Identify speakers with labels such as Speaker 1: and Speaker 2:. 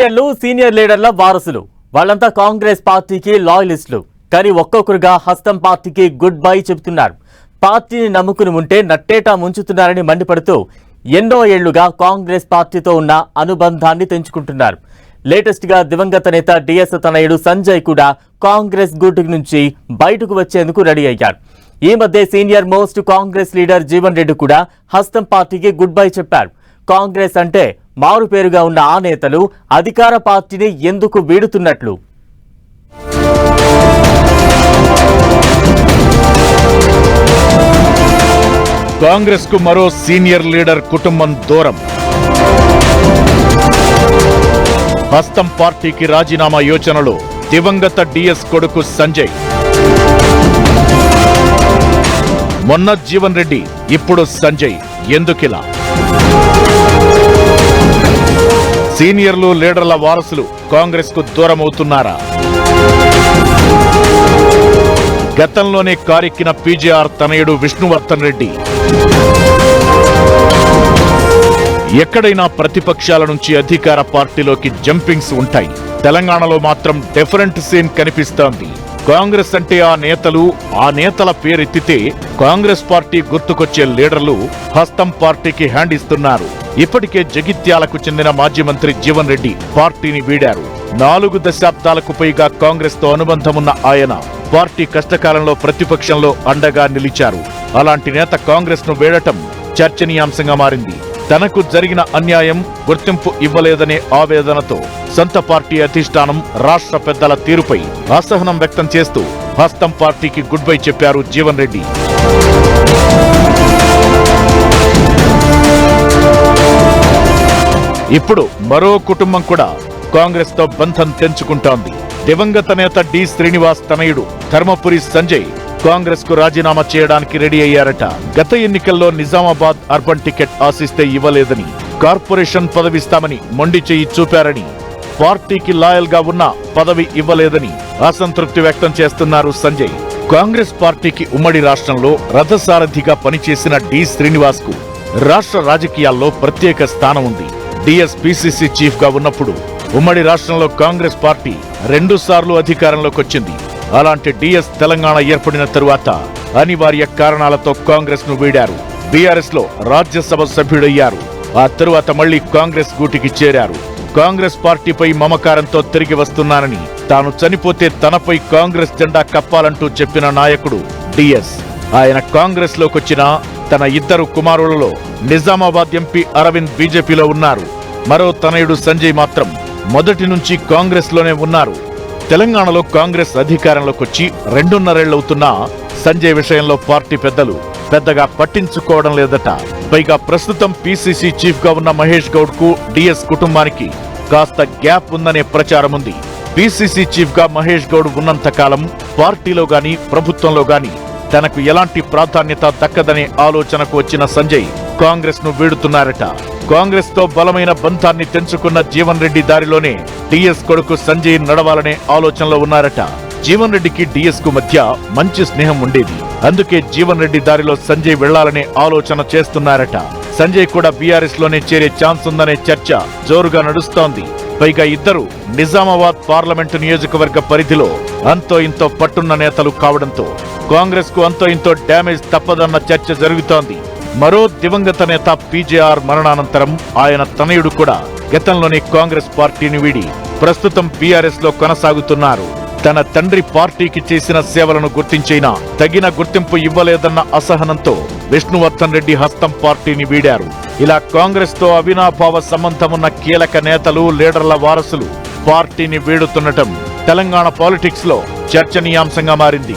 Speaker 1: Senior లీడర్ల వారసులు వాళ్ళంతా కాంగ్రెస్ పార్టీకి లాయలిస్టులు. కానీ ఒక్కొక్కరుగా హస్తం పార్టీకి గుడ్ బై చెబుతున్నారు. పార్టీని నమ్ముకుని ఉంటే నట్టేటా ముంచుతున్నారని మండిపడుతూ ఎన్నో ఏళ్లుగా కాంగ్రెస్ పార్టీతో ఉన్న అనుబంధాన్ని తెంచుకుంటున్నారు. లేటెస్ట్ గా దివంగత నేత డిఎస్ తనయుడు సంజయ్ కూడా కాంగ్రెస్ గూటు నుంచి బయటకు వచ్చేందుకు రెడీ అయ్యారు. ఈ మధ్య senior most Congress leader Jeevan Reddy కూడా హస్తం పార్టీకి గుడ్ బై చెప్పారు. కాంగ్రెస్ అంటే మారు పేరుగా ఉన్న ఆ నేతలు అధికార పార్టీని ఎందుకు వీడుతున్నట్లు?
Speaker 2: కాంగ్రెస్ కు మరో సీనియర్ లీడర్ కుటుంబం దూరం. హస్తం పార్టీకి రాజీనామా యోచనలో దివంగత డిఎస్ కొడుకు సంజయ్. మొన్న జీవన్ రెడ్డి, ఇప్పుడు సంజయ్. ఎందుకిలా? సీనియర్లు లీడర్ల వారసులు కాంగ్రెస్ కు దూరమవుతున్నారా? గతంలోనే కారెక్కిన పీజేఆర్ తనయుడు విష్ణువర్ధన్ రెడ్డి ఎక్కడైనా ప్రతిపక్షాల నుంచి అధికార పార్టీలోకి జంపింగ్స్ ఉంటాయి. తెలంగాణలో మాత్రం డిఫరెంట్ సీన్ కనిపిస్తోంది. కాంగ్రెస్ అంటే ఆ నేతలు, ఆ నేతల పేరెత్తితే కాంగ్రెస్ పార్టీ గుర్తుకొచ్చే లీడర్లు హస్తం పార్టీకి హ్యాండ్ ఇస్తున్నారు. ఇప్పటికే జగిత్యాలకు చెందిన మాజీ మంత్రి జీవన్ రెడ్డి పార్టీని వీడారు. 4 దశాబ్దాలకు పైగా కాంగ్రెస్ తో అనుబంధమున్న ఆయన పార్టీ కష్టకాలంలో ప్రతిపక్షంలో అండగా నిలిచారు. అలాంటి నేత కాంగ్రెస్ ను వీడటం చర్చనీయాంశంగా మారింది. తనకు జరిగిన అన్యాయం, గుర్తింపు ఇవ్వలేదనే ఆవేదనతో సొంత పార్టీ అధిష్టానం, రాష్ట్ర పెద్దల తీరుపై అసహనం వ్యక్తం చేస్తూ హస్తం పార్టీకి గుడ్ బై చెప్పారు జీవన్ రెడ్డి. ఇప్పుడు మరో కుటుంబం కూడా కాంగ్రెస్ తో బంధం తెంచుకుంటోంది. దివంగత నేత డి శ్రీనివాస్ తనయుడు ధర్మపురి సంజయ్ కాంగ్రెస్ కు రాజీనామా చేయడానికి రెడీ అయ్యారట. గత ఎన్నికల్లో నిజామాబాద్ అర్బన్ టికెట్ ఆశిస్తే ఇవ్వలేదని, కార్పొరేషన్ పదవిస్తామని మొండి చెయ్యి చూపారని, పార్టీకి లాయల్ గా ఉన్న పదవి ఇవ్వలేదని అసంతృప్తి వ్యక్తం చేస్తున్నారు సంజయ్. కాంగ్రెస్ పార్టీకి ఉమ్మడి రాష్ట్రంలో రథసారథిగా పనిచేసిన డి శ్రీనివాస్ కు రాష్ట్ర రాజకీయాల్లో ప్రత్యేక స్థానం ఉంది. డిఎస్ పిసిసి చీఫ్ గా ఉన్నప్పుడు ఉమ్మడి రాష్ట్రంలో కాంగ్రెస్ పార్టీ 2 సార్లు అధికారంలోకి వచ్చింది. అలాంటి డిఎస్ తెలంగాణ ఏర్పడిన తరువాత అనివార్య కారణాలతో కాంగ్రెస్ ను వీడారు. బీఆర్ఎస్ లో రాజ్యసభ సభ్యుడయ్యారు. ఆ తరువాత మళ్లీ కాంగ్రెస్ గూటికి చేరారు. కాంగ్రెస్ పార్టీపై మమకారంతో తిరిగి వస్తున్నానని, తాను చనిపోతే తనపై కాంగ్రెస్ జెండా కప్పాలంటూ చెప్పిన నాయకుడు డిఎస్. ఆయన కాంగ్రెస్ లోకొచ్చిన తన 2 కుమారులలో నిజామాబాద్ ఎంపీ అరవింద్ బీజేపీలో ఉన్నారు. మరో తనయుడు సంజయ్ మాత్రం మొదటి నుంచి కాంగ్రెస్ లోనే ఉన్నారు. తెలంగాణలో కాంగ్రెస్ అధికారంలోకొచ్చి 2.5 ఏళ్లవుతున్నా సంజయ్ విషయంలో పార్టీ పెద్దలు పెద్దగా పట్టించుకోవడం లేదట. పైగా ప్రస్తుతం పిసిసి చీఫ్ గా ఉన్న మహేష్ గౌడ్ కు డిఎస్ కుటుంబానికి కాస్త గ్యాప్ ఉందనే ప్రచారం ఉంది. పిసిసి చీఫ్ గా మహేష్ గౌడ్ ఉన్నంత కాలం పార్టీలో గాని ప్రభుత్వంలో గాని తనకు ఎలాంటి ప్రాధాన్యత దక్కదనే ఆలోచనకు వచ్చిన సంజయ్ కాంగ్రెస్ ను వీడుతున్నారట. కాంగ్రెస్ తో బలమైన బంధాన్ని తెంచుకున్న జీవన్ రెడ్డి దారిలోనే డిఎస్ కొడుకు సంజయ్ నడవాలనే ఆలోచనలో ఉన్నారట. జీవన్ రెడ్డికి డిఎస్ కు మధ్య మంచి స్నేహం ఉండేది. అందుకే జీవన్ రెడ్డి దారిలో సంజయ్ వెళ్లాలనే ఆలోచన చేస్తున్నారట. సంజయ్ కూడా బీఆర్ఎస్ లోనే చేరే ఛాన్స్ ఉందనే చర్చ జోరుగా నడుస్తోంది. పైగా ఇద్దరు నిజామాబాద్ పార్లమెంటు నియోజకవర్గ పరిధిలో అంతో ఇంతో పట్టున్న నేతలు కావడంతో కాంగ్రెస్ కు అంతో ఇంతో డ్యామేజ్ తప్పదన్న చర్చ జరుగుతోంది. మరో దివంగత నేత పీజేఆర్ మరణానంతరం ఆయన తనయుడు కూడా గతంలోనే కాంగ్రెస్ పార్టీని వీడి ప్రస్తుతం బీఆర్ఎస్ లో కొనసాగుతున్నారు. తన తండ్రి పార్టీకి చేసిన సేవలను గుర్తించైనా తగిన గుర్తింపు ఇవ్వలేదన్న అసహనంతో విష్ణువర్ధన్ రెడ్డి హస్తం పార్టీని వీడారు. ఇలా కాంగ్రెస్ తో అవినాభావ సంబంధమున్న కీలక నేతలు, లీడర్ల వారసులు పార్టీని వీడుతుండటం తెలంగాణ పాలిటిక్స్ లో చర్చనీయాంశంగా మారింది.